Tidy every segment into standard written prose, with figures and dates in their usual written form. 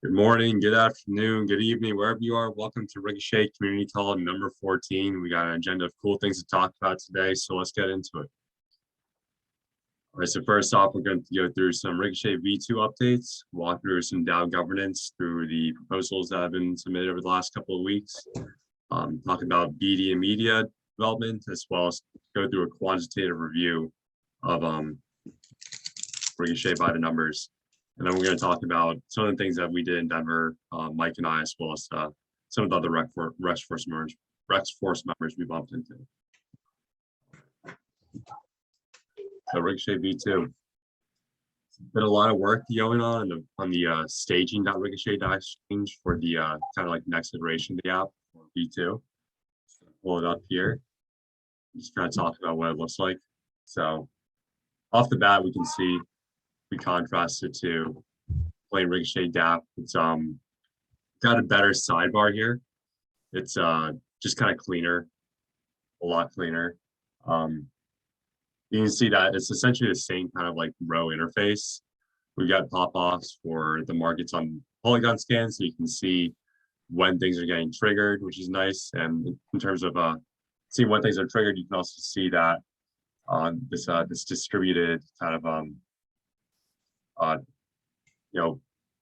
Good morning, good afternoon, good evening, wherever you are. Welcome to Ricochet Community Call number 14. We got an agenda of cool things to talk about today, so let's get into it. All right, so first off, we're going to go through some Ricochet V2 updates, walk through some DAO governance through the proposals that have been submitted over the last couple of weeks, talk about BD and media development, as well as go through a quantitative review of Ricochet by the numbers. And then we're going to talk about some of the things that we did in Denver, Mike and I, as well as some of the other Rex Force members we bumped into. So Ricochet V2. Been a lot of work going on the staging.ricochet.exchange for the kind of like next iteration of the app for V2. Pull it up here. Just kind of talk about what it looks like. So off the bat, we can see we contrast it to plain Ricochet DApp. It's got a better sidebar here. It's just kind of cleaner, a lot cleaner. You can see that it's essentially the same kind of like row interface. We've got pop-offs for the markets on Polygon scan, so you can see when things are getting triggered, which is nice. And in terms of seeing when things are triggered, you can also see that this distributed kind of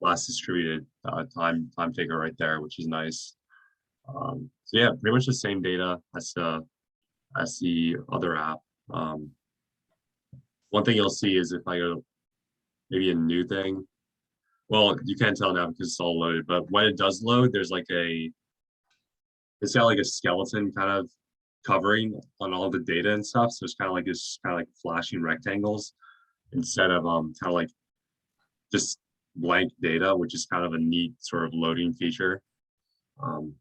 last distributed time taker right there, which is nice. So yeah, pretty much the same data as the other app. One thing you'll see is if I go maybe a new thing, well, you can't tell now because it's all loaded, but when it does load, there's like it's got like a skeleton kind of covering on all the data and stuff. So it's kind of like this kind of like flashing rectangles instead of kind of like just blank data, which is kind of a neat sort of loading feature. The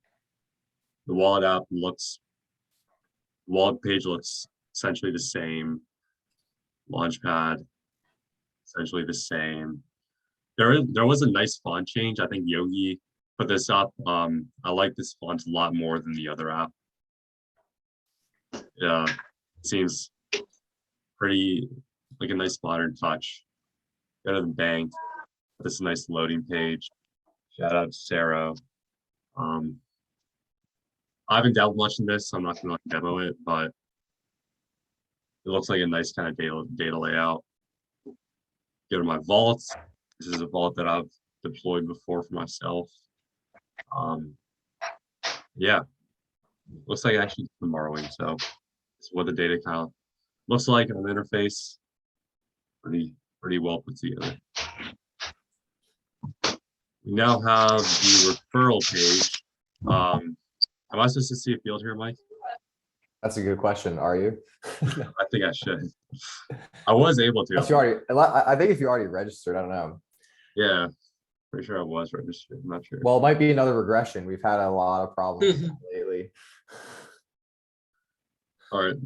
wallet page looks essentially the same. Launchpad, essentially the same. There was a nice font change. I think Yogi put this up. I like this font a lot more than the other app. Yeah, seems pretty like a nice modern touch. Go to the bank. This nice loading page. Shout out to Sarah. I haven't dealt much in this, so I'm not going to demo it, but it looks like a nice kind of data layout. Go to my vaults. This is a vault that I've deployed before for myself. Yeah, looks like actually some borrowing. So it's what the data kind of looks like on the interface. Pretty well put together. We now have the referral page. Am I supposed to see a field here, Mike? That's a good question. Are you? I think I should. I was able to. I think if you already registered, I don't know. Yeah, pretty sure I was registered. I'm not sure. Well, it might be another regression. We've had a lot of problems lately. All right.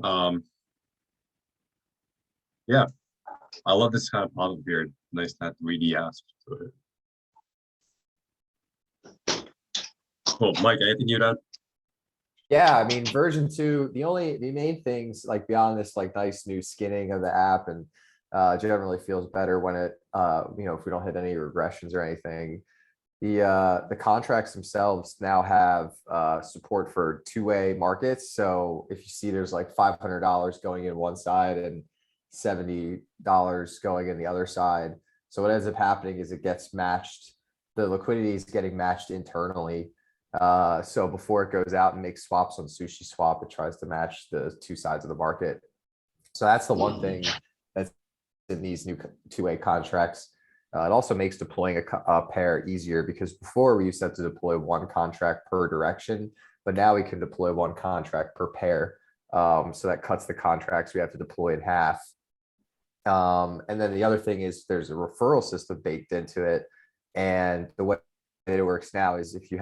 Yeah, I love this kind of pop-up here. Nice to have 3D aspect to it. Cool, Mike. Anything you'd add? Yeah, I mean, version 2, the main things like beyond this like nice new skinning of the app and generally feels better when it if we don't hit any regressions or anything. The contracts themselves now have support for two-way markets. So if you see there's like $500 going in one side and $70 going in the other side. So what ends up happening is it gets matched. The liquidity is getting matched internally. So before it goes out and makes swaps on SushiSwap, it tries to match the two sides of the market. So that's the one thing that's in these new two-way contracts. It also makes deploying a pair easier because before we used to have to deploy one contract per direction, but now we can deploy one contract per pair. So that cuts the contracts we have to deploy in half. And then the other thing is there's a referral system baked into it. And the way it works now is if you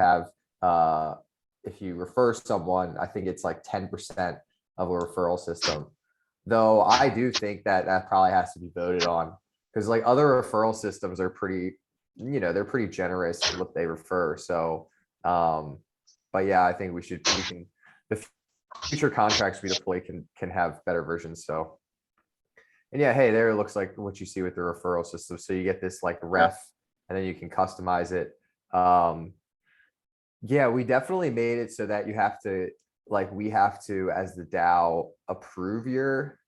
refer someone, I think it's like 10% of a referral system. Though I do think that probably has to be voted on because like other referral systems are pretty, they're pretty generous in what they refer. So, but yeah, I think the future contracts we deploy can have better versions. So, and yeah, hey, there it looks like what you see with the referral system. So you get this like ref, and then you can customize it. Yeah, we definitely made it so that you have to, like, we have to, as the DAO, approve your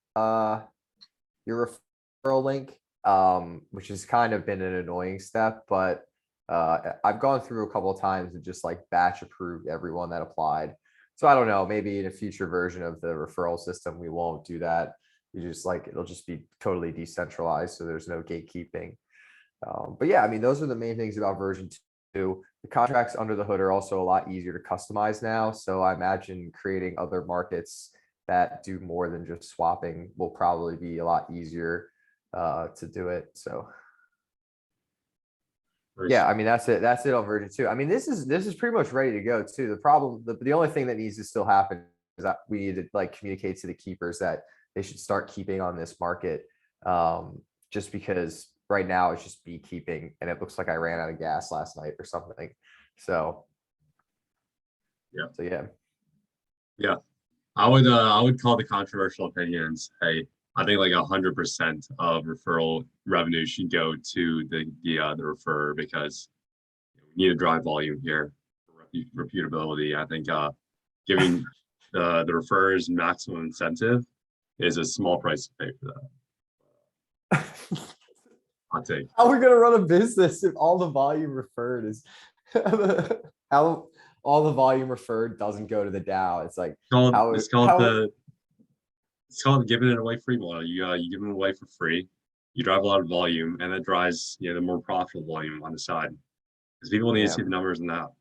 referral link, which has kind of been an annoying step, but I've gone through a couple of times and just like batch approved everyone that applied. So I don't know, maybe in a future version of the referral system, we won't do that. You just like, it'll just be totally decentralized, so there's no gatekeeping. But yeah, I mean, those are the main things about version 2. The contracts under the hood are also a lot easier to customize now. So I imagine creating other markets that do more than just swapping will probably be a lot easier to do it. So yeah, I mean, that's it. That's it on version 2. I mean, this is pretty much ready to go too. The only thing that needs to still happen is that we need to like communicate to the keepers that they should start keeping on this market. Just because right now it's just beekeeping and it looks like I ran out of gas last night or something. So yeah. Yeah. I would call the controversial opinions. Hey, I think like 100% of referral revenue should go to the referrer, because we need to drive volume here for reputability. I think giving the referrers maximum incentive is a small price to pay for that. I'll take. How are we gonna run a business if all the volume referred is how all the volume referred doesn't go to the DAO? It's like It's called giving it away free model. You give them away for free. You drive a lot of volume, and that drives the more profitable volume on the side, because people need to see the numbers in that.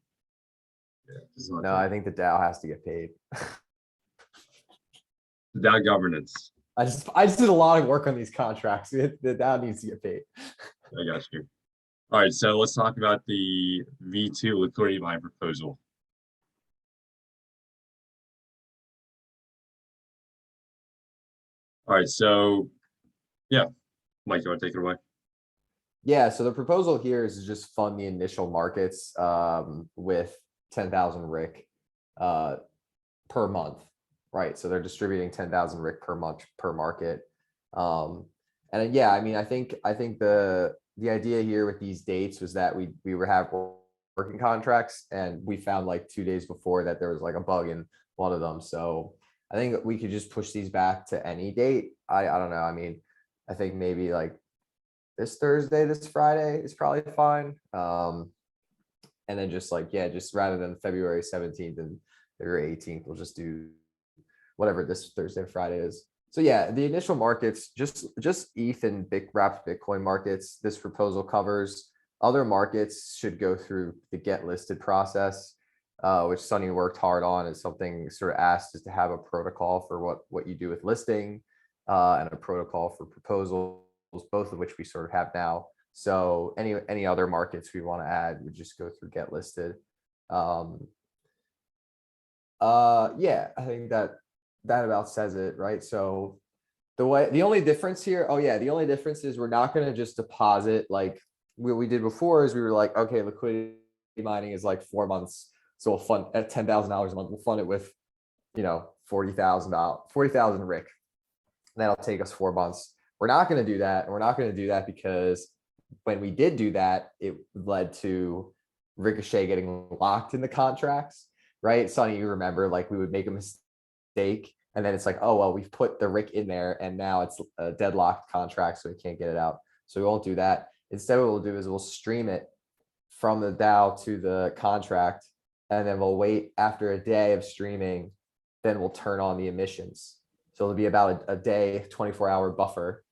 Yeah, no, I think the DAO has to get paid. The DAO governance. I just did a lot of work on these contracts. The DAO needs to get paid. I got you. All right, so let's talk about the V2 liquidity buy proposal. All right, so yeah, Mike, you want to take it away? Yeah, so the proposal here is to just fund the initial markets with 10,000 RIC per month, right? So they're distributing 10,000 RIC per month per market. And yeah, I mean, I think the idea here with these dates was that we were have working contracts, and we found like 2 days before that there was like a bug in one of them. So I think we could just push these back to any date. I don't know. I mean, I think maybe like this Thursday, this Friday is probably fine. And then just like, yeah, just rather than February 17th and February 18th, we'll just do whatever this Thursday, Friday is. So yeah, the initial markets, just ETH and wrapped Bitcoin markets, this proposal covers. Other markets should go through the get listed process, which Sunny worked hard on. Is something sort of asked is to have a protocol for what you do with listing and a protocol for proposals, both of which we sort of have now. So any other markets we want to add would just go through get listed. Yeah, I think that about says it, right? So the only difference here, the only difference is we're not going to just deposit like what we did before. Is we were like, okay, liquidity mining is like 4 months, so we'll fund at $10,000 a month. We'll fund it with $40,000 RIC. That'll take us 4 months. We're not going to do that. And we're not going to do that because when we did do that, it led to Ricochet getting locked in the contracts, right? Sonny, you remember, like we would make a mistake and then it's like, oh, well, we've put the RIC in there and now it's a deadlocked contract, so we can't get it out. So we won't do that. Instead, what we'll do is we'll stream it from the DAO to the contract, and then we'll wait after a day of streaming, then we'll turn on the emissions. So it'll be about a day, 24-hour buffer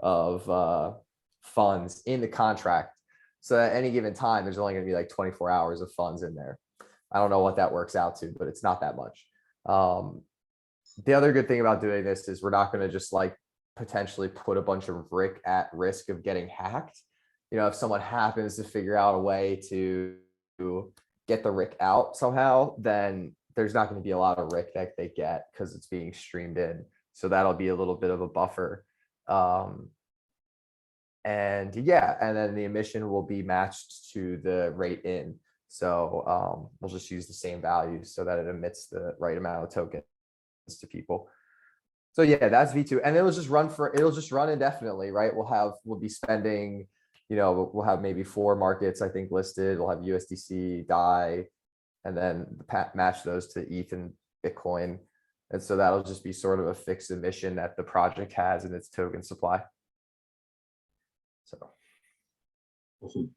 of funds in the contract. So at any given time, there's only going to be like 24 hours of funds in there. I don't know what that works out to, but it's not that much. The other good thing about doing this is we're not going to just like potentially put a bunch of RIC at risk of getting hacked. If someone happens to figure out a way to get the RIC out somehow, then there's not going to be a lot of RIC that they get because it's being streamed in. So that'll be a little bit of a buffer. And yeah, and then the emission will be matched to the rate in. So we'll just use the same values so that it emits the right amount of tokens to people. So yeah, that's V2, and it'll just run indefinitely, right? We'll be spending you know, we'll have maybe 4 markets, I think, listed. We'll have USDC, DAI, and then match those to ETH and Bitcoin. And so that'll just be sort of a fixed emission that the project has in its token supply. So. Awesome.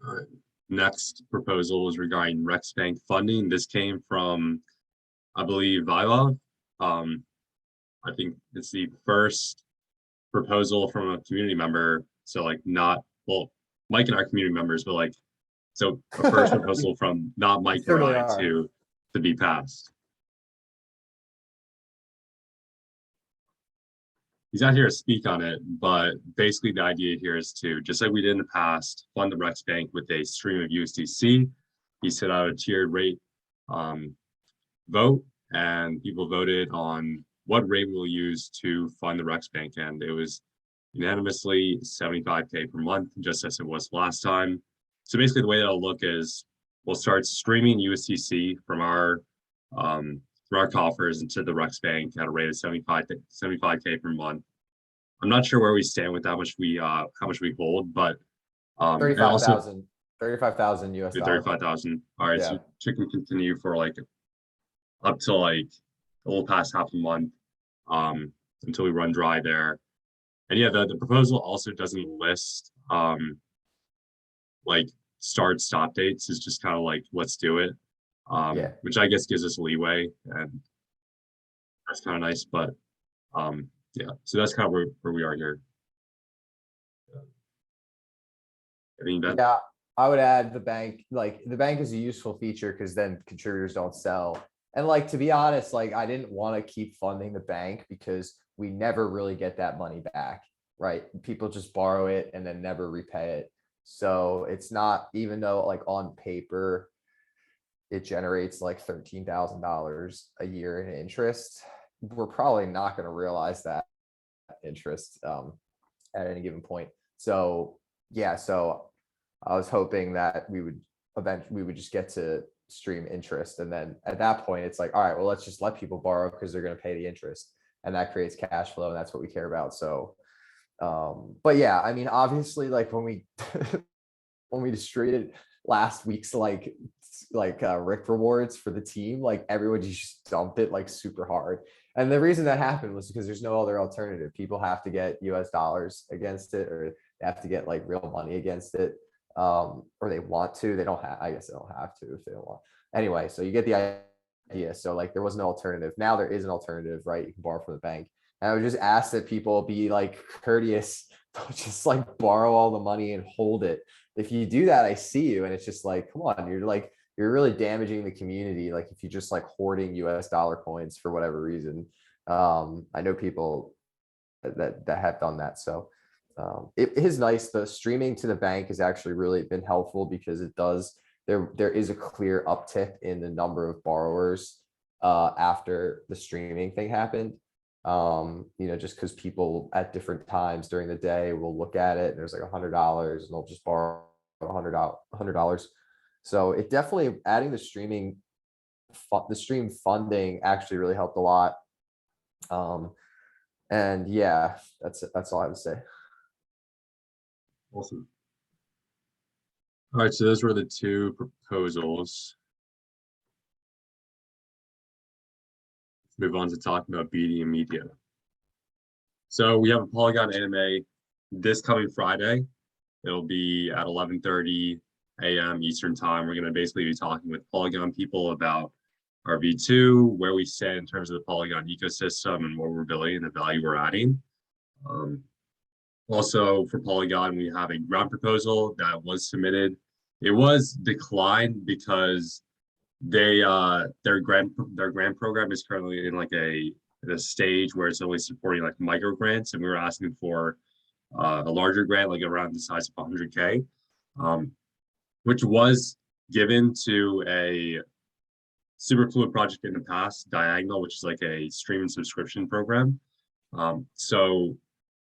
All right. Next proposal is regarding RexBank funding. This came from, I believe, Viva. I think it's the first proposal from a community member. So like not, well, Mike and our community members, but like, so a first proposal from not Mike or Certainly I are. to be passed. He's not here to speak on it, but basically the idea here is to, just like we did in the past, fund the RexBank with a stream of USDC. He set out a tiered rate vote, and people voted on what rate we'll use to fund the RexBank, and it was unanimously 75K per month, just as it was last time. So basically the way that'll look is we'll start streaming USDC from our coffers into the RexBank at a rate of 75K per month. I'm not sure where we stand with how much we hold, but 35,000 US dollars. 35,000. All right, Yeah. so it can continue for like up to like a little past half a month until we run dry there. And yeah, the proposal also doesn't list like start stop dates. It's just kind of like let's do it, which I guess gives us leeway, and that's kind of nice. But yeah, so that's kind of where we are here. Yeah, I would add the bank. Like the bank is a useful feature because then contributors don't sell. And like, to be honest, like I didn't want to keep funding the bank because we never really get that money back, right? People just borrow it and then never repay it. So it's not, even though like on paper, it generates like $13,000 a year in interest, we're probably not going to realize that interest at any given point. So yeah, so I was hoping that we would just get to stream interest, and then at that point it's like, all right, well, let's just let people borrow because they're going to pay the interest, and that creates cash flow, and that's what we care about. So but yeah, I mean, obviously, like when we when we distributed last week's like Rick rewards for the team, like everyone just dumped it like super hard. And the reason that happened was because there's no other alternative. People have to get US dollars against it, or they have to get like real money against it, or they want to. They don't have, I guess they don't have to if they don't want. Anyway, so you get the idea. So like there was no alternative. Now there is an alternative, right? You can borrow from the bank. And I would just ask that people be like courteous, don't just like borrow all the money and hold it. If you do that, I see you. And it's just like, come on, you're really damaging the community. Like if you just like hoarding US dollar coins for whatever reason. I know people that have done that. So it is nice. The streaming to the bank has actually really been helpful because it does, there is a clear uptick in the number of borrowers after the streaming thing happened. You know, just because people at different times during the day will look at it and there's like $100 and they'll just borrow $100. So it definitely, adding the stream funding actually really helped a lot. And yeah, that's all I would say. Awesome. All right, so those were the two proposals. Let's move on to talking about BD and media. So we have a Polygon anime this coming Friday. It'll be at 11:30 a.m. Eastern time. We're going to basically be talking with Polygon people about our V2, where we stand in terms of the Polygon ecosystem and what we're building and the value we're adding. Also for Polygon, we have a grant proposal that was submitted. It was declined because their grant program is currently in like a stage where it's only supporting like micro grants, and we were asking for a larger grant, like around the size of 100K, which was given to a Superfluid project in the past, Diagonal, which is like a streaming subscription program. So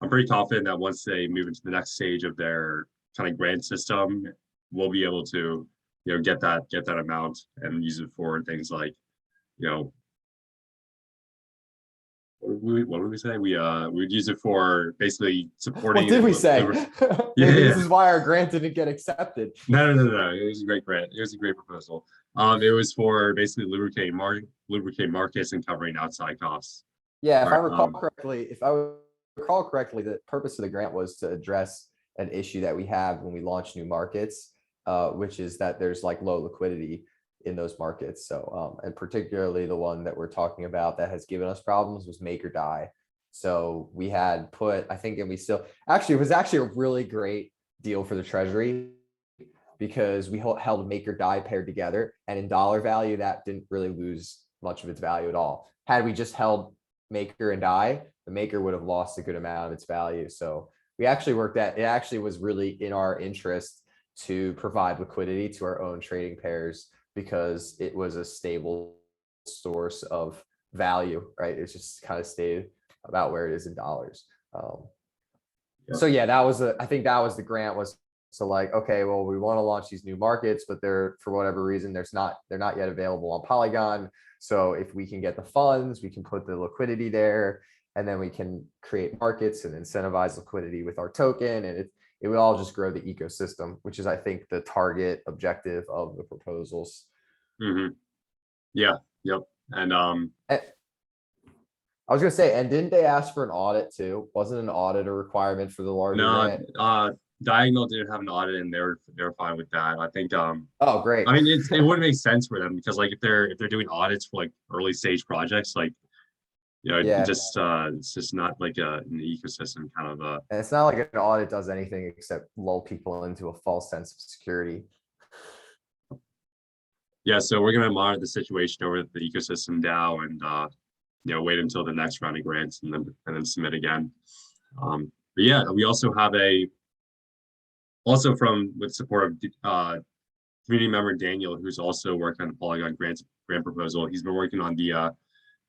I'm pretty confident that once they move into the next stage of their kind of grant system, we'll be able to, you know, get that amount and use it for things like, you know, what would we say? We would use it for basically supporting. What did we say? Yeah, Maybe this yeah. is why our grant didn't get accepted. No. It was a great grant. It was a great proposal. It was for basically lubricate markets and covering outside costs. Yeah, All right, if I recall correctly, the purpose of the grant was to address an issue that we have when we launch new markets, which is that there's like low liquidity in those markets. So, and particularly the one that we're talking about that has given us problems was make or die. So we had put, I think, and we still, actually, it was actually a really great deal for the treasury because we held make or die paired together, and in dollar value, that didn't really lose much of its value at all. Had we just held maker and die, the maker would have lost a good amount of its value. So we actually worked at, it actually was really in our interest to provide liquidity to our own trading pairs because it was a stable source of value, right? It's just kind of stayed about where it is in dollars. So yeah, that was I think that was the grant, was so like, okay, well, we want to launch these new markets, but they're, for whatever reason, they're not yet available on Polygon. So if we can get the funds, we can put the liquidity there, and then we can create markets and incentivize liquidity with our token. And it would all just grow the ecosystem, which is, I think, the target objective of the proposals. Yeah, yep. And I was gonna say, and didn't they ask for an audit too? Wasn't an audit a requirement for the larger grant? Diagonal didn't have an audit, and they're fine with that. I think Oh, great. I mean, it wouldn't make sense for them because like if they're doing audits for like early stage projects, like Yeah. it's just not like an ecosystem kind of And it's not like an audit does anything except lull people into a false sense of security. Yeah, so we're gonna monitor the situation over the ecosystem DAO and wait until the next round of grants and then submit again. But yeah, we also have with support of community member Daniel, who's also working on the Polygon grant proposal. He's been working on the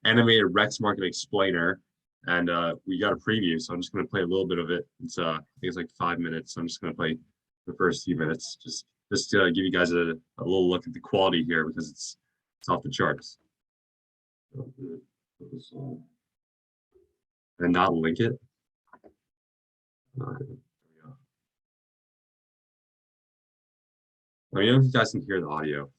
animated Rex Market Explainer, and we got a preview, so I'm just going to play a little bit of it. It's I think it's like 5 minutes, so I'm just going to play the first few minutes just to give you guys a little look at the quality here because it's off the charts. And not link it. Let me know if you guys can hear the audio.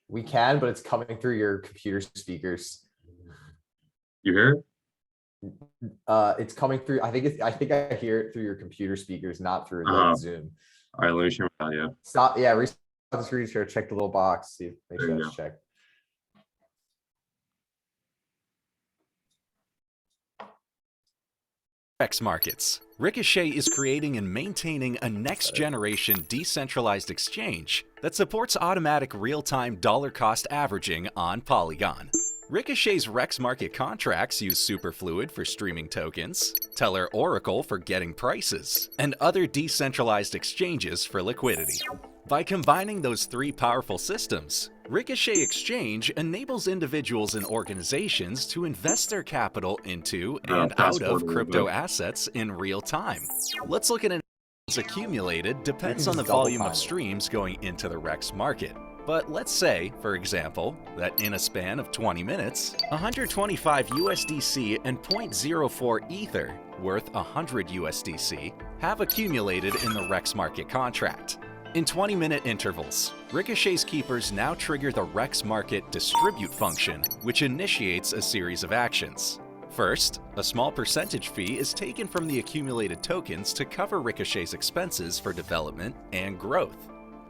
We can, but it's coming through your computer speakers. You hear it? It's coming through. I think I hear it through your computer speakers, not through Zoom. All right, let me share my audio. Stop. Yeah, restart the screen share. Check the little box. See, make sure that's checked. Rex markets. Ricochet is creating and maintaining a next-generation decentralized exchange that supports automatic real-time dollar cost averaging on Polygon. Ricochet's Rex market contracts use Superfluid for streaming tokens, Teller Oracle for getting prices, and other decentralized exchanges for liquidity. By combining those three powerful systems, Ricochet Exchange enables individuals and organizations to invest their capital into and out of crypto assets in real time. Let's look at an accumulated depends on the volume of streams going into the Rex market. But let's say, for example, that in a span of 20 minutes, 125 USDC and 0.04 Ether, worth 100 USDC, have accumulated in the Rex market contract. In 20-minute intervals, Ricochet's keepers now trigger the Rex market distribute function, which initiates a series of actions. First, a small percentage fee is taken from the accumulated tokens to cover Ricochet's expenses for development and growth.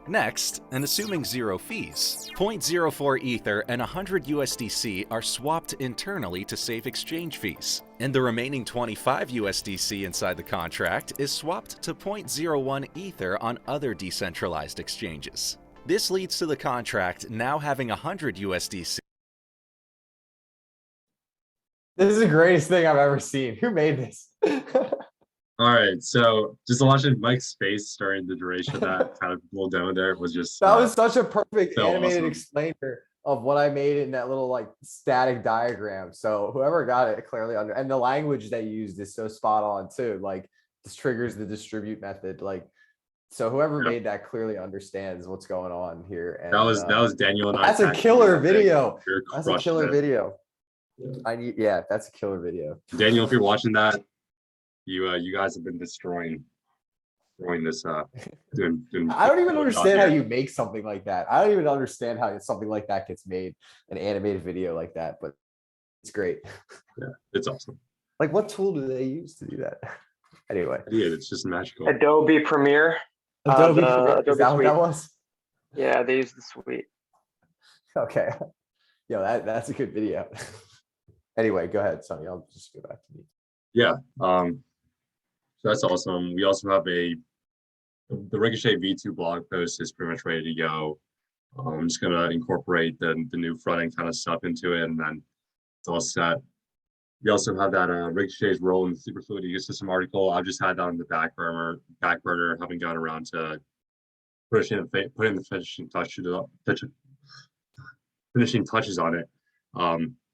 Next, and assuming zero fees, 0.04 Ether and 100 USDC are swapped internally to save exchange fees, and the remaining 25 USDC inside the contract is swapped to 0.01 Ether on other decentralized exchanges. This leads to the contract now having 100 USDC. This is the greatest thing I've ever seen. Who made this? All right, so just watching Mike's face during the duration of that kind of little demo there was just that was such a perfect so animated awesome. explainer of what I made in that little like static diagram. So whoever got it clearly and the language they used is so spot on too. Like this triggers the distribute method. Like So whoever Yeah. made that clearly understands what's going on here. And That was Daniel and I. that's a tackled killer that thing. video. We were That's a crushing killer it. video. Yeah, that's a killer video. Daniel, if you're watching that, you guys have been destroying this doing I don't even a good job understand how here. you make something like that. I don't even understand how something like that gets made, an animated video like that, but it's great. Yeah, it's awesome. Like, what tool do they use to do that? Anyway, Yeah, it's just magical. Adobe Premiere. Adobe, the Premiere, is Adobe that what that Suite. was? Yeah, they use the suite. Okay. Yo, that's a good video. Anyway, go ahead, Sonny. I'll just go back to me. Yeah. So that's awesome. We also have the Ricochet V2 blog post is pretty much ready to go. I'm just gonna incorporate the new front end kind of stuff into it, and then it's all set. We also have that Ricochet's role in the superfluid ecosystem article. I've just had that on the back burner, haven't gotten around to putting the finishing touches on it.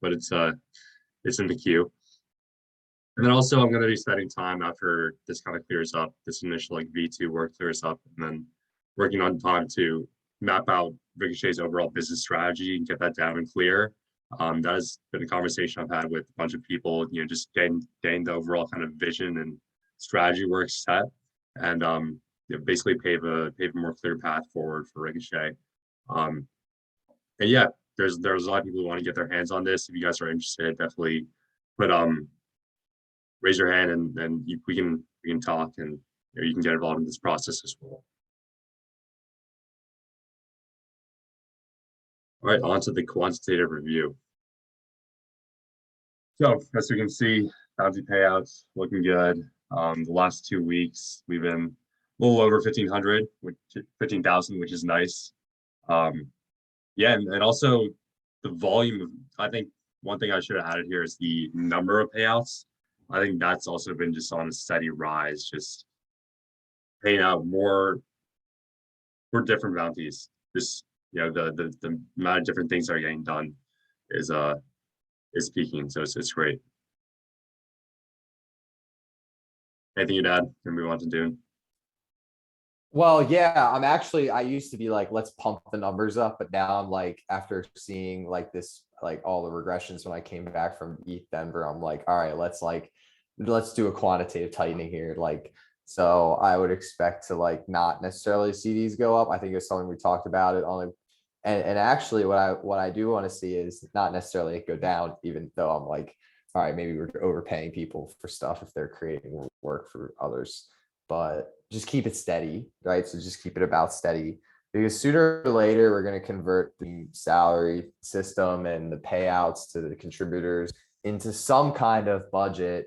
But it's in the queue. And then also I'm going to be spending time after this kind of clears up, this initial like V2 work clears up, and then working on time to map out Ricochet's overall business strategy and get that down and clear. That has been a conversation I've had with a bunch of people, just getting the overall kind of vision and strategy work set, and basically pave a more clear path forward for Ricochet. And yeah, there's a lot of people who want to get their hands on this. If you guys are interested, definitely raise your hand, and we can talk, and you can get involved in this process as well. All right, on to the quantitative review. So as you can see, bounty payouts looking good. The last 2 weeks, we've been a little over 1,500, 15,000, which is nice. Yeah, and also the volume. I think one thing I should have added here is the number of payouts. I think that's also been just on a steady rise, just paying out more for different bounties. Just the amount of different things that are getting done is peaking, so it's great. Anything you'd add? Can move on to Dune? Well, yeah, I used to be like, let's pump the numbers up, but now I'm like, after seeing like this, like all the regressions when I came back from ETHDenver, I'm like, all right, let's do a quantitative tightening here. Like, so I would expect to like not necessarily see these go up. I think it's something we talked about it on, and actually what I do want to see is not necessarily it go down, even though I'm like, all right, maybe we're overpaying people for stuff if they're creating work for others, but just keep it steady, right? So just keep it about steady, because sooner or later we're going to convert the salary system and the payouts to the contributors into some kind of budget,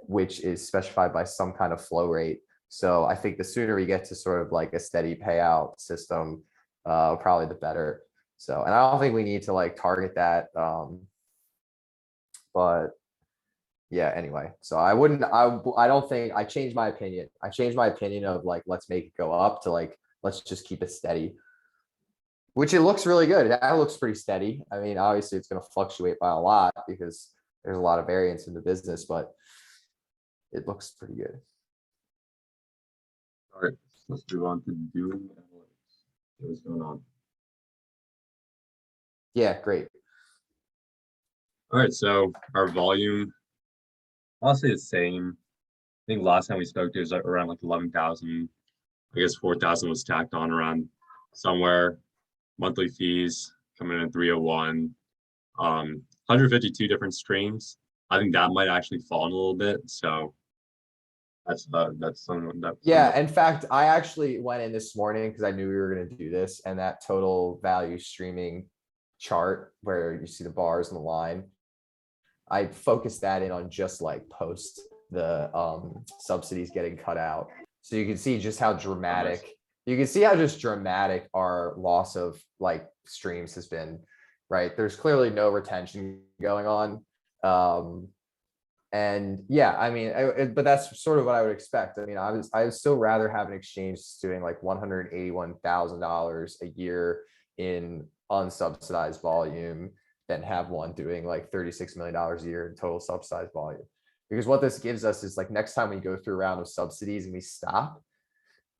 which is specified by some kind of flow rate. So I think the sooner we get to sort of like a steady payout system, probably the better. So, and I don't think we need to like target that. But yeah, anyway, so I don't think I changed my opinion. I changed my opinion of like, let's make it go up to like, let's just keep it steady, which it looks really good. That looks pretty steady. I mean, obviously it's going to fluctuate by a lot because there's a lot of variance in the business, but it looks pretty good. All right, let's move on to Dune analytics. What's going on? Yeah, great. All right, so our volume, I'll say the same. I think last time we spoke, it was around like 11,000. I guess 4,000 was tacked on around somewhere. Monthly fees coming in at 301. 152 different streams. I think that might actually fall in a little bit. So that's something that. Yeah, in fact, I actually went in this morning because I knew we were going to do this, and that total value streaming chart where you see the bars and the line, I focused that in on just like post the subsidies getting cut out. So you can see just how dramatic, our loss of like streams has been, right? There's clearly no retention going on. And yeah, I mean, but that's sort of what I would expect. I mean, I would still rather have an exchange doing like $181,000 a year in unsubsidized volume than have one doing like $36 million a year in total subsidized volume. Because what this gives us is like next time we go through a round of subsidies and we stop,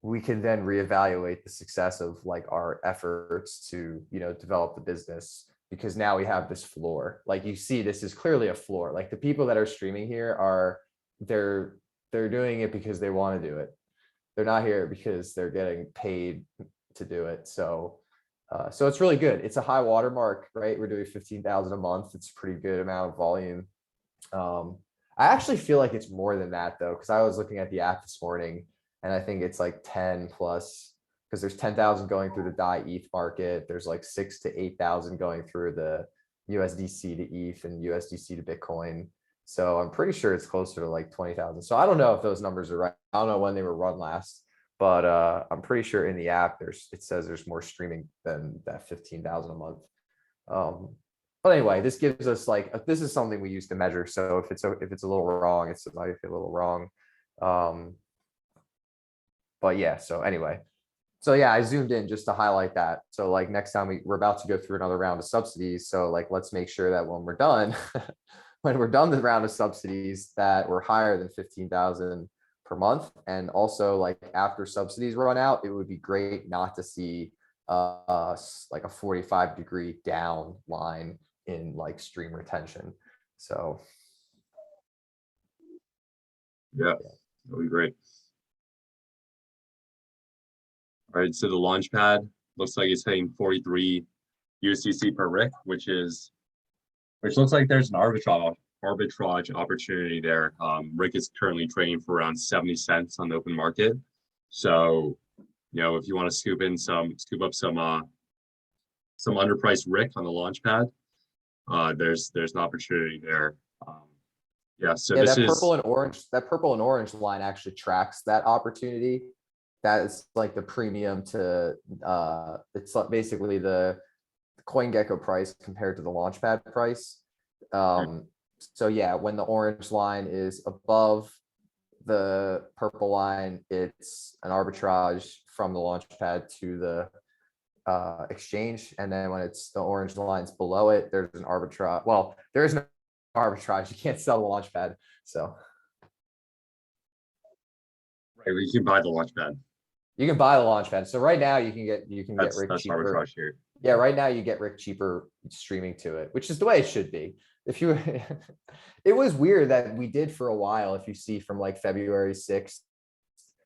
we can then reevaluate the success of like our efforts to, develop the business, because now we have this floor. Like you see, this is clearly a floor. Like the people that are streaming here they're doing it because they want to do it. They're not here because they're getting paid to do it. So it's really good. It's a high watermark, right? We're doing 15,000 a month. It's a pretty good amount of volume. I actually feel like it's more than that though, because I was looking at the app this morning and I think it's like 10 plus, because there's 10,000 going through the DAI ETH market. There's like 6,000 to 8,000 going through the USDC to ETH and USDC to Bitcoin. So I'm pretty sure it's closer to like 20,000. So I don't know if those numbers are right. I don't know when they were run last, but I'm pretty sure in the app it says there's more streaming than that 15,000 a month. But anyway, this gives us like, this is something we use to measure. So if it's a little wrong, it's might be a little wrong. But yeah, so anyway. So yeah, I zoomed in just to highlight that. So like next time we're about to go through another round of subsidies. So like, let's make sure that when we're done, when we're done the round of subsidies, that we're higher than 15,000 per month. And also like after subsidies run out, it would be great not to see like a 45-degree down line in like stream retention. So Yeah, that'll be great. All right, so the launch pad looks like it's hitting 43 USDC per RIC, which looks like there's an arbitrage opportunity there. RIC is currently trading for around 70 cents on the open market. So, if you want to scoop up some underpriced RIC on the launch pad, there's an opportunity there. Yeah, so yeah, this that is purple and orange line actually tracks that opportunity. That is like the premium to it's like basically the CoinGecko price compared to the Launchpad price. So yeah, when the orange line is above the purple line, it's an arbitrage from the Launchpad to the exchange. And then when it's the orange lines below it, there's an arbitrage. Well, there is no arbitrage. You can't sell the Launchpad. So right, you can buy the launch pad. you can buy the Launchpad. So right now you can get Rick That's cheaper. arbitrage here. Yeah, right now you get Rick cheaper streaming to it, which is the way it should be. If you, it was weird that we did for a while. If you see from like February 6th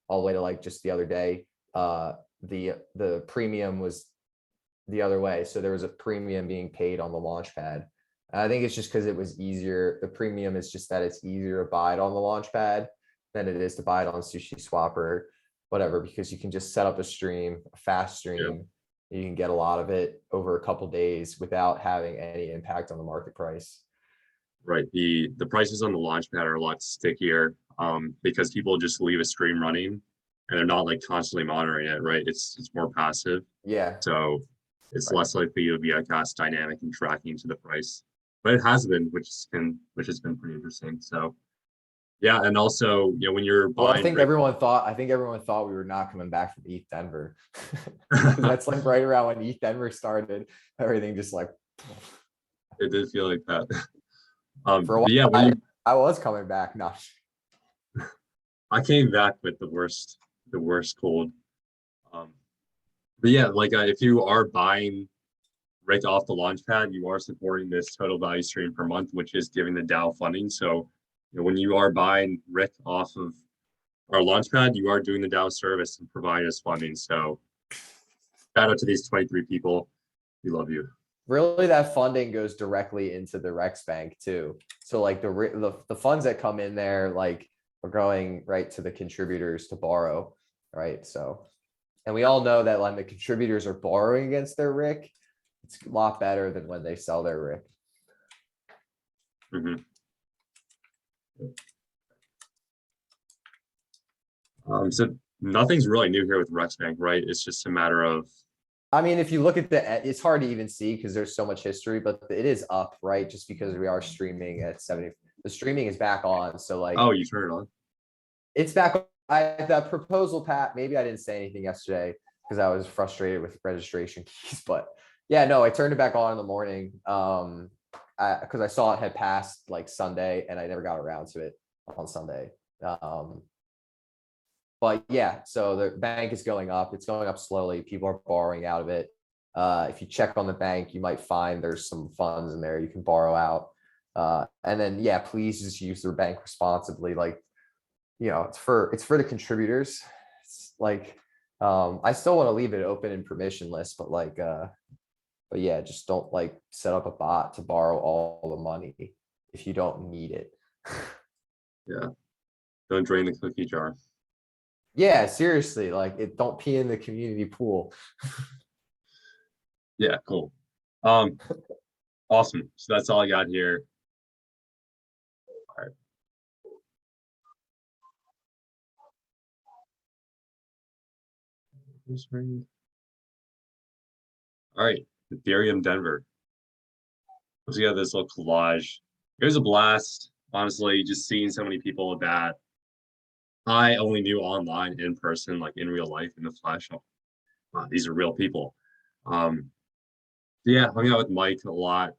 all the way to like just the other day, the premium was the other way. So there was a premium being paid on the Launchpad. And I think it's just because it was easier. The premium is just that it's easier to buy it on the Launchpad than it is to buy it on Sushi Swap or whatever, because you can just set up a stream, a fast stream. You can get a lot of it over a couple days without having any impact on the market price. Right. The prices on the launchpad are a lot stickier because people just leave a stream running and they're not like constantly monitoring it, right? It's more passive. Yeah. So it's less likely to be a cost dynamic and tracking to the price. But it has been, which has been pretty interesting. So yeah, and also, when you're buying, I think everyone thought we were not coming back from ETHDenver. That's like right around when ETHDenver started. Everything just like it did feel like that. For a while, yeah, I was coming back. No, I came back with the worst cold. But yeah, like if you are buying right off the launchpad, you are supporting this total value stream per month, which is giving the DAO funding. So when you are buying RIC off of our launchpad, you are doing the DAO service and providing us funding. So shout out to these 23 people. We love you. really, that funding goes directly into the Rex Bank too. So like the funds that come in there, like are going right to the contributors to borrow, right? So, and we all know that when the contributors are borrowing against their RIC, it's a lot better than when they sell their RIC. So nothing's really new here with Rex Bank, right? It's just a matter of, I mean, if you look at it's hard to even see because there's so much history, but it is up, right? Just because we are streaming at 70. The streaming is back on. So like, oh, you turn it on. It's back. That proposal, Pat, maybe I didn't say anything yesterday because I was frustrated with registration keys, but yeah, no, I turned it back on in the morning because I saw it had passed like Sunday and I never got around to it on Sunday. But yeah, so the bank is going up. It's going up slowly. People are borrowing out of it. If you check on the bank, you might find there's some funds in there you can borrow out. And then yeah, please just use their bank responsibly. Like, it's for the contributors. It's like, I still want to leave it open and permissionless, but but yeah, just don't like set up a bot to borrow all the money if you don't need it. Yeah. Don't drain the cookie jar. Yeah, seriously, don't pee in the community pool. Yeah, cool. Awesome. So that's all I got here. All right. All right, Ethereum Denver. Let's get this little collage. It was a blast, honestly, just seeing so many people that I only knew online, in person, like in real life, in the flesh. Wow, these are real people. Yeah, hung out with Mike a lot,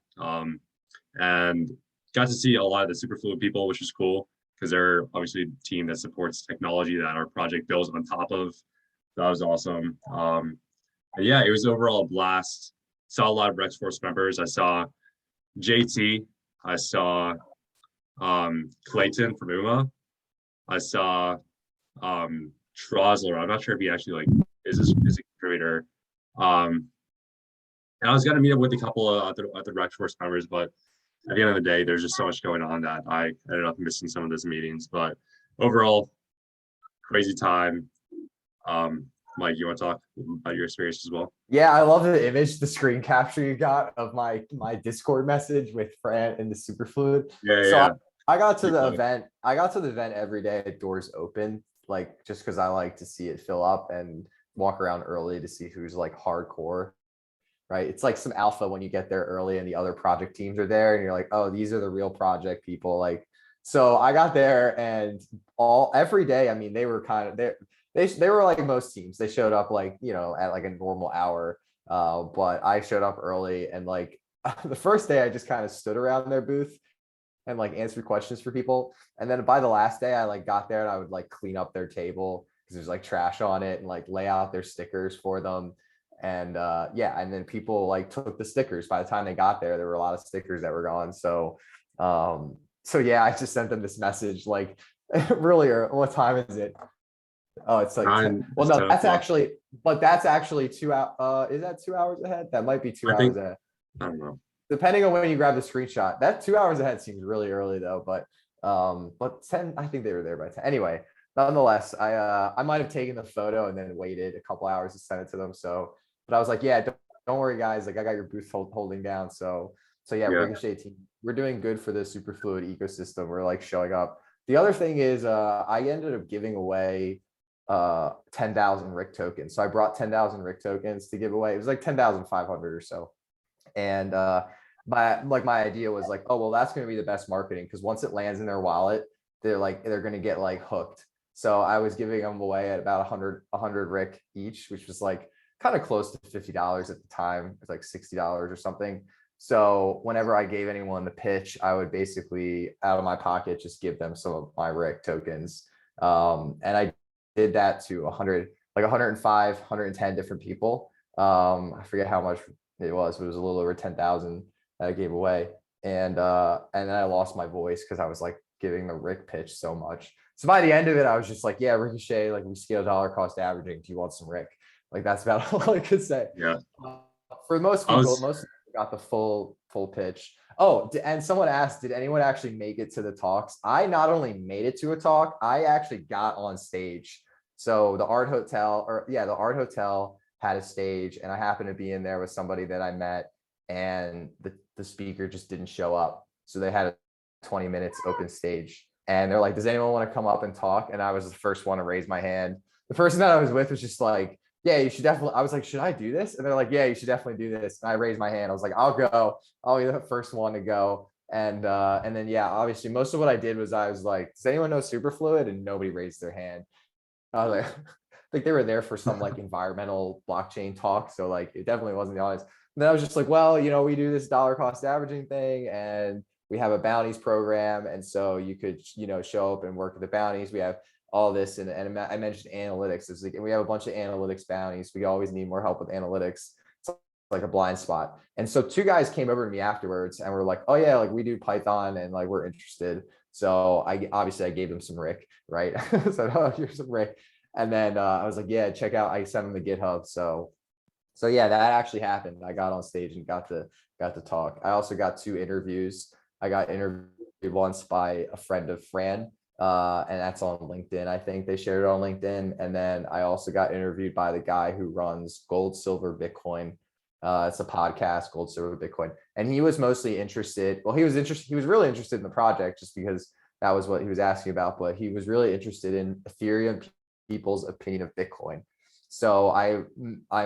and got to see a lot of the Superfluid people, which was cool because they're obviously a team that supports technology that our project builds on top of. That was awesome. And yeah, it was overall a blast. Saw a lot of Rex Force members. I saw JT. I saw Clayton from UMA. I saw Trosler. I'm not sure if he actually is a contributor. And I was gonna meet up with a couple of other Rex Force members, but at the end of the day, there's just so much going on that I ended up missing some of those meetings. But overall, crazy time. Mike, you want to talk about your experience as well? Yeah, I love the image, the screen capture you got of my Discord message with Fran and the Superfluid. Yeah, So yeah. I got to the Pretty event. I got to the event every day, doors open, like just because I like to see it fill up and walk around early to see who's like hardcore. Right. It's like some alpha when you get there early and the other project teams are there and you're like, oh, these are the real project people. Like, so I got there and every day, I mean, they were kind of they were like most teams. They showed up like, at like a normal hour. But I showed up early and like the first day I just kind of stood around their booth and like answered questions for people. And then by the last day, I like got there and I would like clean up their table because there's like trash on it and like lay out their stickers for them. And yeah, and then people like took the stickers. By the time they got there were a lot of stickers that were gone. So yeah, I just sent them this message like really early. What time is it? Oh, it's like 10. Well, no, that's actually, but that's actually 2 hours. Is that 2 hours ahead? That might be 2 hours ahead. I don't know. Depending on when you grab the screenshot. That 2 hours ahead seems really early though, but 10, I think they were there by 10. Anyway, nonetheless, I might have taken the photo and then waited a couple hours to send it to them. So, but I was like, yeah, don't worry guys, like I got your booth holding down. So yeah, Ricochet team, we're doing good for the Superfluid ecosystem. We're like showing up. The other thing is I ended up giving away 10,000 Rick tokens. So I brought 10,000 Rick tokens to give away. It was like 10,500 or so. And my idea was like, oh, well, that's going to be the best marketing because once it lands in their wallet, they're going to get like hooked. So I was giving them away at about 100 Rick each, which was like kind of close to $50 at the time. It's like $60 or something. So whenever I gave anyone the pitch, I would basically out of my pocket just give them some of my Rick tokens. And I did that to 105, 110 different people. I forget how much it was, but it was a little over 10,000 that I gave away. And then I lost my voice because I was like giving the Rick pitch so much. So by the end of it, I was just like, yeah, Ricochet, like we scale dollar cost averaging. Do you want some Rick? Like that's about all I could say. Yeah. For most people, most people got the full pitch. Oh, and someone asked, did anyone actually make it to the talks? I not only made it to a talk, I actually got on stage. So the Art Hotel had a stage and I happened to be in there with somebody that I met and the speaker just didn't show up. So they had a 20 minutes open stage and they're like, does anyone want to come up and talk? And I was the first one to raise my hand. The person that I was with was just like, yeah, you should definitely. I was like, should I do this? And they're like, yeah, you should definitely do this. And I raised my hand. I was like, I'll go. I'll be the first one to go. And then, yeah, obviously most of what I did was I was like, does anyone know Superfluid? And nobody raised their hand. I was like, I think they were there for some like environmental blockchain talk. So like, it definitely wasn't the audience. And then I was just like, well, we do this dollar cost averaging thing and we have a bounties program. And so you could, show up and work at the bounties. We have all this. And I mentioned analytics. It's like, and we have a bunch of analytics bounties. We always need more help with analytics. It's like a blind spot. And so 2 guys came over to me afterwards and were like, oh yeah, like we do Python and like, we're interested. So I gave them some Rick, right? So oh, here's some Rick. And then I was like, yeah, check out, I sent them the GitHub. So yeah, that actually happened. I got on stage and got to talk. I also got 2 interviews. I got interviewed once by a friend of Fran, and that's on LinkedIn. I think they shared it on LinkedIn. And then I also got interviewed by the guy who runs Gold, Silver, Bitcoin. It's a podcast, Gold, Silver, Bitcoin. And he was mostly interested. Well, he was really interested in the project just because that was what he was asking about. But he was really interested in Ethereum people's opinion of Bitcoin. So I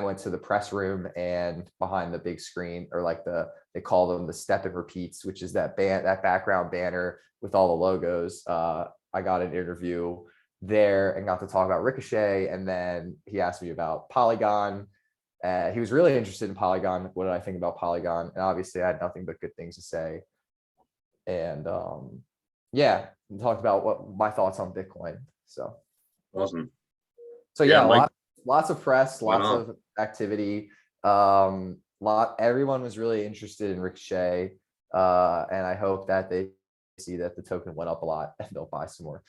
went to the press room, and behind the big screen, or like they call them the step and repeats, which is that background banner with all the logos. I got an interview there and got to talk about Ricochet. And then he asked me about Polygon. He was really interested in Polygon. What did I think about Polygon? And obviously I had nothing but good things to say. And yeah, we talked about what my thoughts on Bitcoin. So Awesome. So yeah, Mike, lots of press, why lots not? of activity. Everyone was really interested in Ricochet. And I hope that they see that the token went up a lot and they'll buy some more.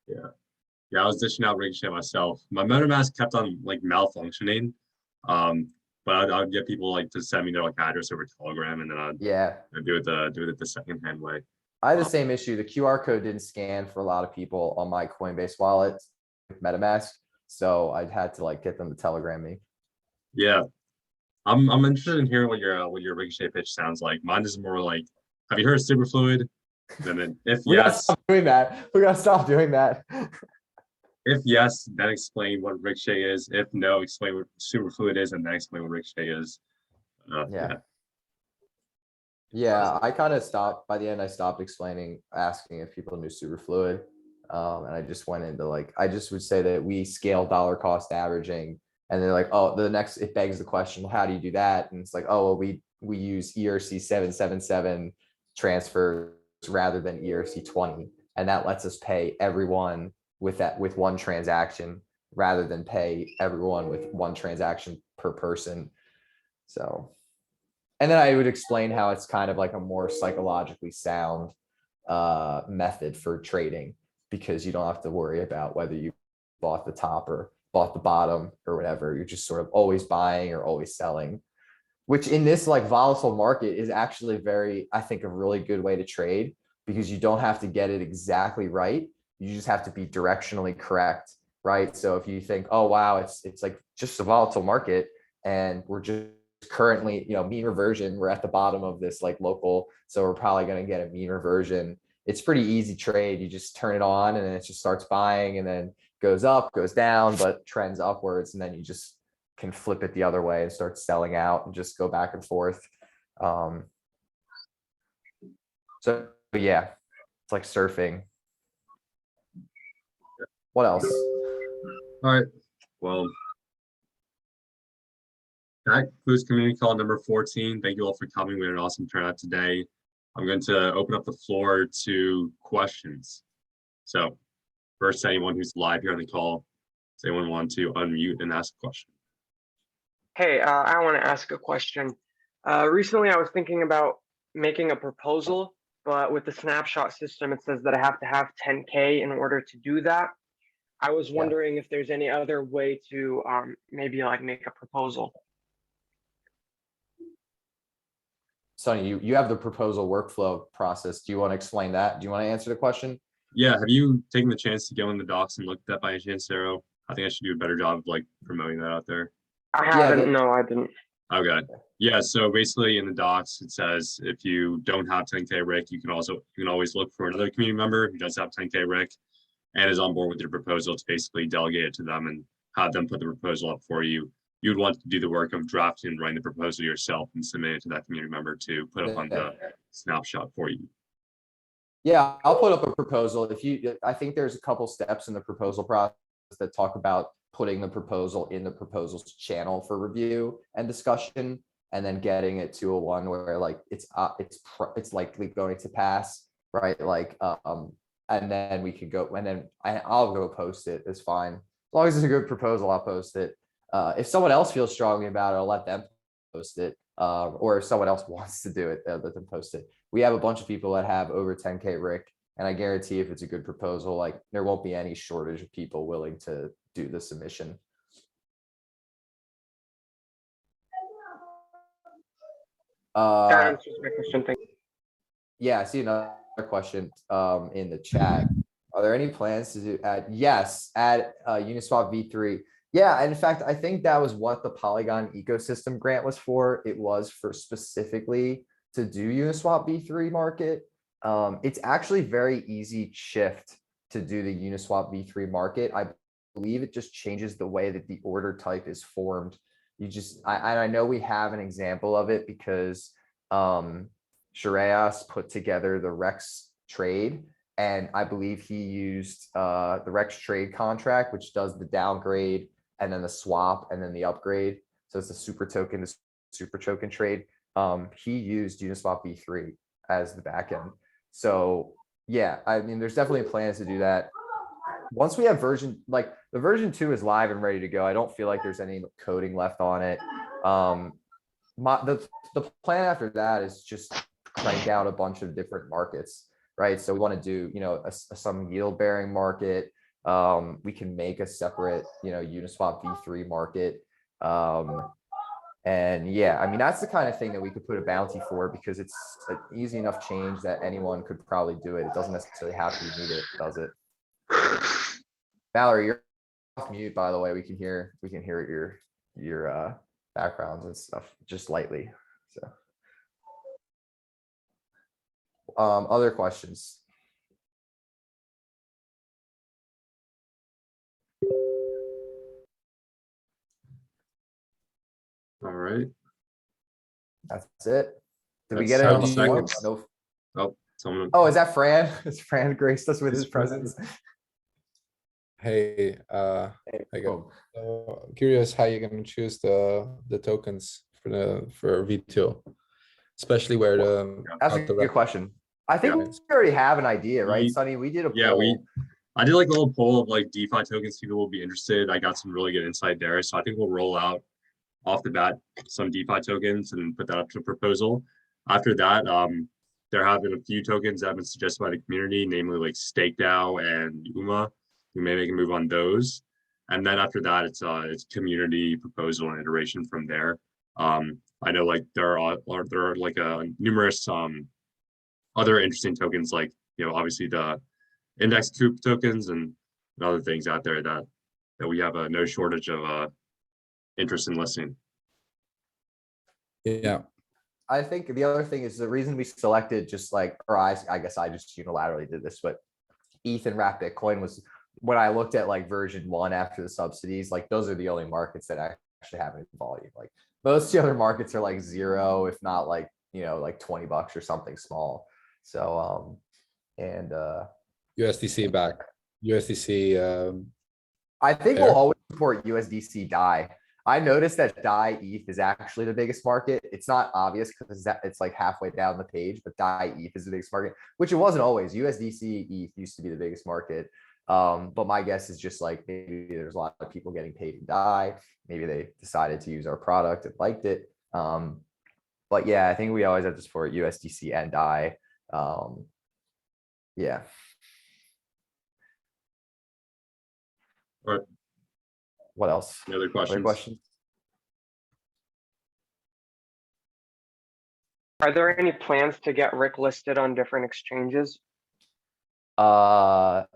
Yeah, I was dishing out Ricochet myself. My MetaMask kept on like malfunctioning. But I'd get people like to send me their like address over Telegram, and then I'd do it the secondhand way. I had the same issue. The QR code didn't scan for a lot of people on my Coinbase wallet with MetaMask. So I had to like get them to Telegram me. Yeah. I'm interested in hearing what your Ricochet pitch sounds like. Mine is more like, have you heard of Superfluid? And then if We gotta yes, stop doing that. We gotta stop doing that. if yes, then explain what Ricochet is. If no, explain what Superfluid is, and then explain what Ricochet is. Yeah, I kind of stopped by the end. I stopped asking if people knew Superfluid. And I just went into like, I just would say that we scale dollar cost averaging, and they're like, oh, it begs the question, well, how do you do that? And it's like, oh, well, we use ERC 777 transfers rather than ERC 20. And that lets us pay everyone with one transaction rather than pay everyone with one transaction per person. So, and then I would explain how it's kind of like a more psychologically sound method for trading, because you don't have to worry about whether you bought the top or bought the bottom or whatever. You're just sort of always buying or always selling, which in this like volatile market is actually I think a really good way to trade, because you don't have to get it exactly right. You just have to be directionally correct, right? So if you think, oh, wow, it's like just a volatile market and we're just currently, mean reversion, we're at the bottom of this like local, so we're probably going to get a mean reversion. It's pretty easy trade. You just turn it on and then it just starts buying, and then goes up, goes down, but trends upwards. And then you just can flip it the other way and start selling out and just go back and forth. So yeah, it's like surfing. What else? All right. Well, that concludes community call number 14. Thank you all for coming. We had an awesome turnout today. I'm going to open up the floor to questions. So first, anyone who's live here on the call, does anyone want to unmute and ask a question? Hey, I want to ask a question. Recently, I was thinking about making a proposal, but with the snapshot system, it says that I have to have 10K in order to do that. I was wondering if there's any other way to maybe like make a proposal. Sonny, you have the proposal workflow process. Do you want to explain that? Do you want to answer the question? Yeah, have you taken the chance to go in the docs and look at that by any chance, Sarah? I think I should do a better job of like promoting that out there. I haven't. No, I didn't. Okay. Yeah, so basically in the docs, it says if you don't have 10K Rick, you can always look for another community member who does have 10K Rick and is on board with your proposal to basically delegate it to them and have them put the proposal up for you. You'd want to do the work of drafting and writing the proposal yourself and submit it to that community member to put up on the snapshot for you. Yeah, I'll put up a proposal. I think there's a couple steps in the proposal process that talk about putting the proposal in the proposals channel for review and discussion. and then getting it to a one where like it's likely going to pass, right? Like, and then we could go, and then I'll go post it. It's fine. As long as it's a good proposal, I'll post it. If someone else feels strongly about it, I'll let them post it. Or if someone else wants to do it, let them post it. We have a bunch of people that have over 10K Rick, and I guarantee if it's a good proposal, like there won't be any shortage of people willing to do the submission. That answers my question. Thank you. Yeah, I see another question in the chat. Are there any plans to add Uniswap v3? Yeah, in fact, I think that was what the Polygon ecosystem grant was for. It was for specifically to do Uniswap v3 market. It's actually very easy shift to do the Uniswap v3 market. I believe it just changes the way that the order type is formed. I know we have an example of it because Shreyas put together the Rex trade, and I believe he used the Rex trade contract, which does the downgrade and then the swap and then the upgrade. So it's a super token to super token trade. He used Uniswap v3 as the backend. So yeah, I mean, there's definitely plans to do that. Once we have the version 2 is live and ready to go. I don't feel like there's any coding left on it. The plan after that is just crank out a bunch of different markets, right? So we want to do, some yield bearing market. We can make a separate, Uniswap v3 market. And yeah, I mean, that's the kind of thing that we could put a bounty for, because it's an easy enough change that anyone could probably do it. It doesn't necessarily have to be needed, does it? Valerie, you're off mute, by the way. We can hear your backgrounds and stuff just lightly. So other questions? All right. That's it. Did we That's get it on the 7 form? seconds. No. Oh, someone. Oh, is that Fran? Is Fran graced us with his It's Fran. presence? Hey, Hey, I got cool. curious how you're gonna choose the tokens for V2, especially where the That's a good question. I think Yeah. we already have an idea, right, We- Sonny? We did a Yeah, poll. I did like a little poll of like DeFi tokens people will be interested. I got some really good insight there. So I think we'll roll out off the bat some DeFi tokens and put that up to proposal. After that, there have been a few tokens that have been suggested by the community, namely like StakeDAO and UMA. We may make a move on those. And then after that, it's community proposal and iteration from there. I know like there are like numerous other interesting tokens, like obviously the index coop tokens and other things out there that we have no shortage of interest in listing. Yeah, I think the other thing is the reason we selected I guess I just unilaterally did this, but ETH and Wrap Bitcoin was when I looked at like version 1 after the subsidies, like those are the only markets that actually have any volume. Like most of the other markets are like 0, if not like, like $20 or something small. So, USDC back, USDC. I think Fair. we'll always support USDC DAI. I noticed that DAI ETH is actually the biggest market. It's not obvious because it's like halfway down the page, but DAI ETH is the biggest market, which it wasn't always. USDC ETH used to be the biggest market. But my guess is just like maybe there's a lot of people getting paid in DAI. Maybe they decided to use our product and liked it. But yeah, I think we always have to support USDC and DAI. Yeah. All right. What else? Any other Other questions? questions? Are there any plans to get Rick listed on different exchanges? I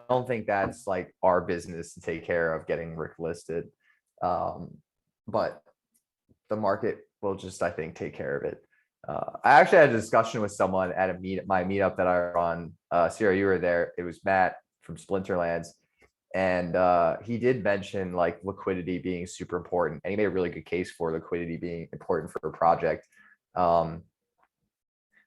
don't think that's like our business to take care of getting Rick listed. But the market will just, I think, take care of it. I actually had a discussion with someone at my meetup that I run. Sierra, you were there. It was Matt from Splinterlands. And he did mention like liquidity being super important. And he made a really good case for liquidity being important for a project.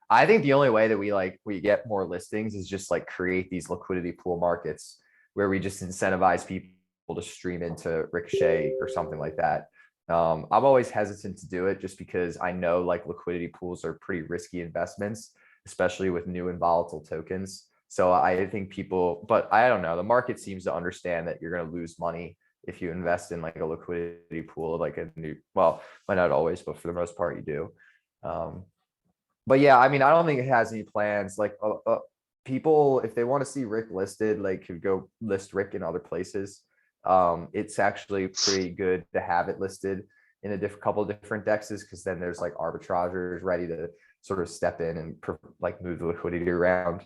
I think the only way that we get more listings is just like create these liquidity pool markets where we just incentivize people to stream into Ricochet or something like that. I'm always hesitant to do it just because I know like liquidity pools are pretty risky investments, especially with new and volatile tokens. So I think people, but I don't know, the market seems to understand that you're going to lose money if you invest in like a liquidity pool, like a new, well, might not always, but for the most part you do. But yeah, I mean, I don't think it has any plans. Like people, if they want to see Rick listed, like could go list Rick in other places. It's actually pretty good to have it listed in a couple of different dexes, because then there's like arbitrageurs ready to sort of step in and like move the liquidity around.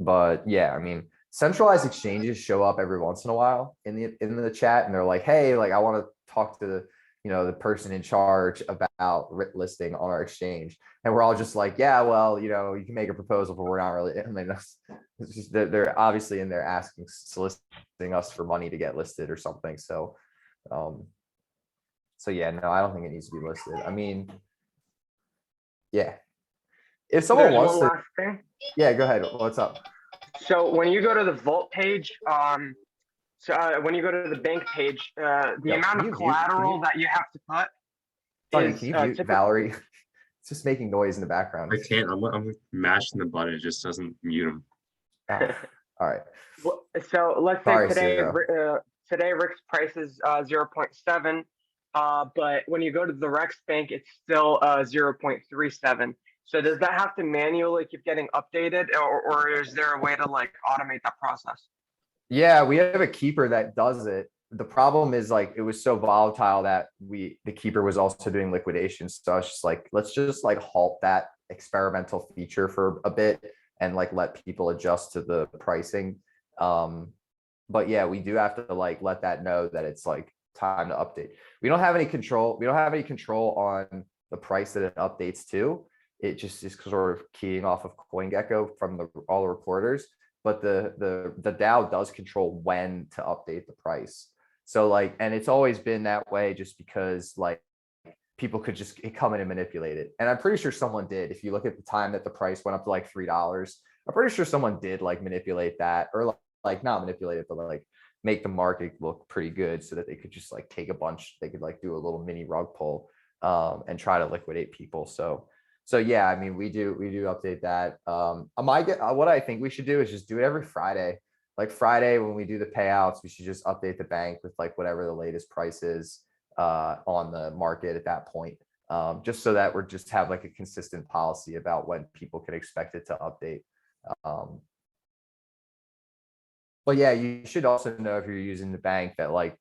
But yeah, I mean, centralized exchanges show up every once in a while in the chat, and they're like, hey, like I want to talk to the the person in charge about listing on our exchange. And we're all just like, yeah, well, you can make a proposal, but we're not really, I mean, it's just, they're obviously in there asking, soliciting us for money to get listed or something. So, so yeah, no, I don't think it needs to be listed. I mean, yeah. If someone There's wants one to, last thing. yeah, go ahead. What's up? So when you go to the vault page, when you go to the bank page, the Yo, amount can of you mute- collateral that you have to put Sonny, is can you mute Valerie? It's just making noise in the background. I can't, I'm mashing the button, it just doesn't mute him. Ah, all right. So let's say Sorry, today, Sarah. today Rick's price is 0.7, but when you go to the Rex bank, it's still 0.37. So does that have to manually keep getting updated, or is there a way to like automate that process? Yeah, we have a keeper that does it. The problem is like it was so volatile that the keeper was also doing liquidation. So I was just like, let's just like halt that experimental feature for a bit and like let people adjust to the pricing. But yeah, we do have to like let that know that it's like time to update. We don't have any control. We don't have any control on the price that it updates to. It just is sort of keying off of CoinGecko from all the reporters. But the DAO does control when to update the price. So like, and it's always been that way just because like people could just come in and manipulate it. And I'm pretty sure someone did. If you look at the time that the price went up to like $3, I'm pretty sure someone did like manipulate that, or like not manipulate it, but like make the market look pretty good so that they could just like take a bunch, they could like do a little mini rug pull and try to liquidate people. So yeah, I mean, we do update that. What I think we should do is just do it every Friday. Like Friday, when we do the payouts, we should just update the bank with like whatever the latest price is on the market at that point. Just so that we're just have like a consistent policy about when people can expect it to update. But yeah, you should also know if you're using the bank that like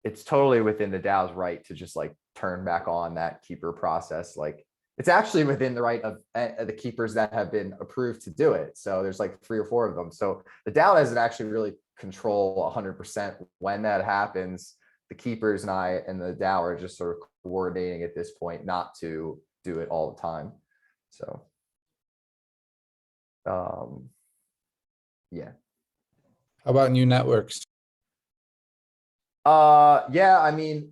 it's totally within the DAO's right to just like turn back on that keeper process. Like it's actually within the right of the keepers that have been approved to do it. So there's like 3 or 4 of them. So the DAO doesn't actually really control 100% when that happens. The keepers and the DAO are just sort of coordinating at this point not to do it all the time. So, yeah. How about new networks? Yeah, I mean,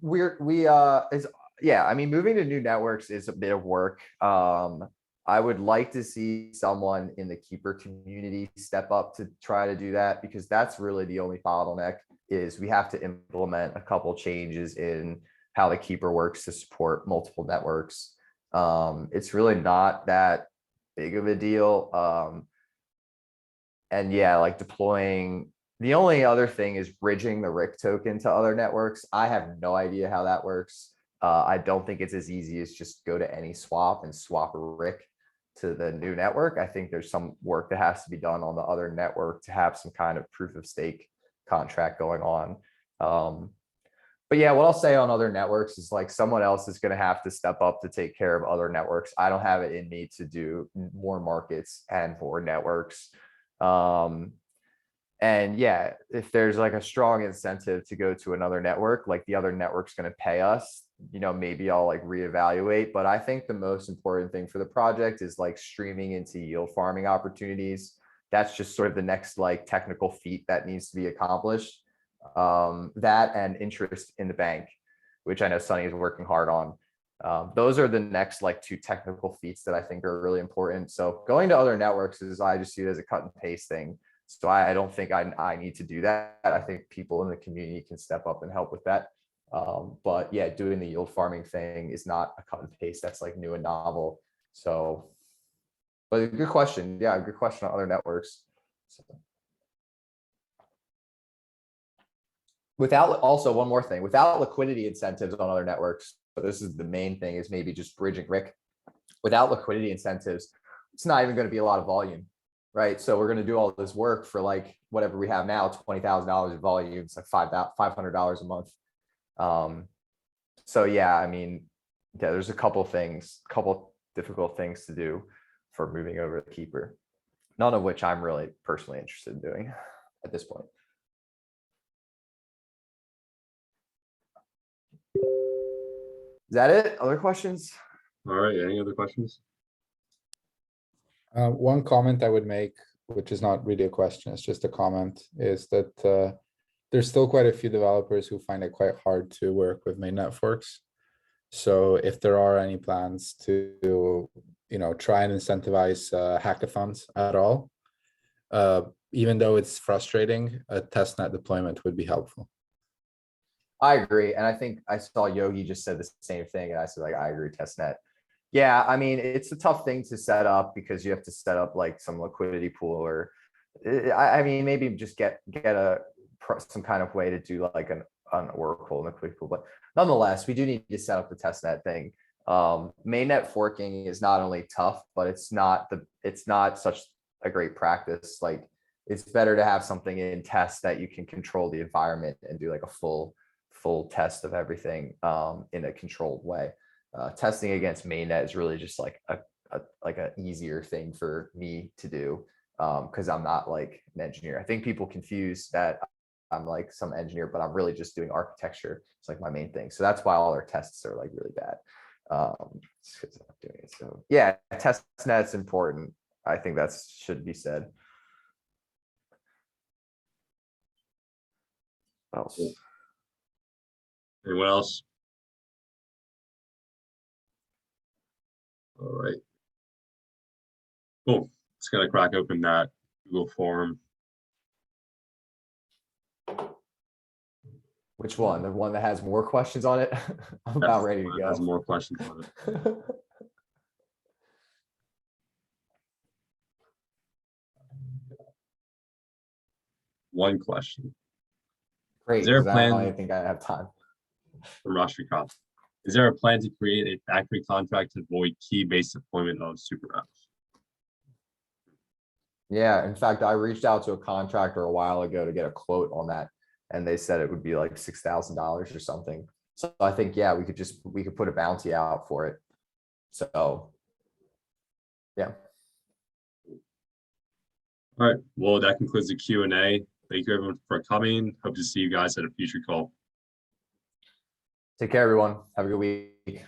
I mean, moving to new networks is a bit of work. I would like to see someone in the keeper community step up to try to do that, because that's really the only bottleneck. Is we have to implement a couple changes in how the keeper works to support multiple networks. It's really not that big of a deal. And yeah, like deploying, the only other thing is bridging the RIC token to other networks. I have no idea how that works. I don't think it's as easy as just go to any swap and swap a RIC to the new network. I think there's some work that has to be done on the other network to have some kind of proof of stake contract going on. But yeah, what I'll say on other networks is like someone else is going to have to step up to take care of other networks. I don't have it in me to do more markets and more networks. And yeah, if there's like a strong incentive to go to another network, like the other network's going to pay us, maybe I'll like reevaluate. But I think the most important thing for the project is like streaming into yield farming opportunities. That's just sort of the next like technical feat that needs to be accomplished. That and interest in the bank, which I know Sunny is working hard on. Those are the next like 2 technical feats that I think are really important. So going to other networks I just see it as a cut and paste thing. So I don't think I need to do that. I think people in the community can step up and help with that. But yeah, doing the yield farming thing is not a cut and paste that's like new and novel. So, but a good question. Yeah, good question on other networks. So. Without, also one more thing, without liquidity incentives on other networks, so this is the main thing, is maybe just bridging Rick. Without liquidity incentives, it's not even going to be a lot of volume, right? So we're going to do all this work for like whatever we have now, $20,000 in volume. It's like $500 a month. So yeah, I mean, yeah, there's a couple difficult things to do for moving over the keeper, none of which I'm really personally interested in doing at this point. Is that it? Other questions? All right, any other questions? One comment I would make, which is not really a question, it's just a comment, is that there's still quite a few developers who find it quite hard to work with mainnet forks. So if there are any plans to, try and incentivize hackathons at all, even though it's frustrating, a testnet deployment would be helpful. I agree. And I think I saw Yogi just said the same thing. And I said, like, I agree, testnet. Yeah, I mean, it's a tough thing to set up because you have to set up like some liquidity pool, or I mean, maybe just get some kind of way to do like an Oracle liquidity pool. But nonetheless, we do need to set up the testnet thing. Mainnet forking is not only tough, but it's not such a great practice. Like, it's better to have something in test that you can control the environment and do like a full test of everything in a controlled way. Testing against mainnet is really just like an easier thing for me to do because I'm not like an engineer. I think people confuse that I'm like some engineer, but I'm really just doing architecture. It's like my main thing. So that's why all our tests are like really bad. Because I'm doing it. So yeah, testnet's important. I think that should be said. What else? Anyone else? All right. Cool. It's gonna crack open that Google form. Which one? The one that has more questions on it? I'm about ready to go. Has more questions on it. One question. Great. Is there a plan? I think I have time. From Rashtrikov. Is there a plan to create a factory contract to avoid key-based deployment of super apps? Yeah, in fact, I reached out to a contractor a while ago to get a quote on that, and they said it would be like $6,000 or something. So I think, yeah, we could put a bounty out for it. So yeah. All right. Well, that concludes the Q&A. Thank you everyone for coming. Hope to see you guys at a future call. Take care, everyone. Have a good week.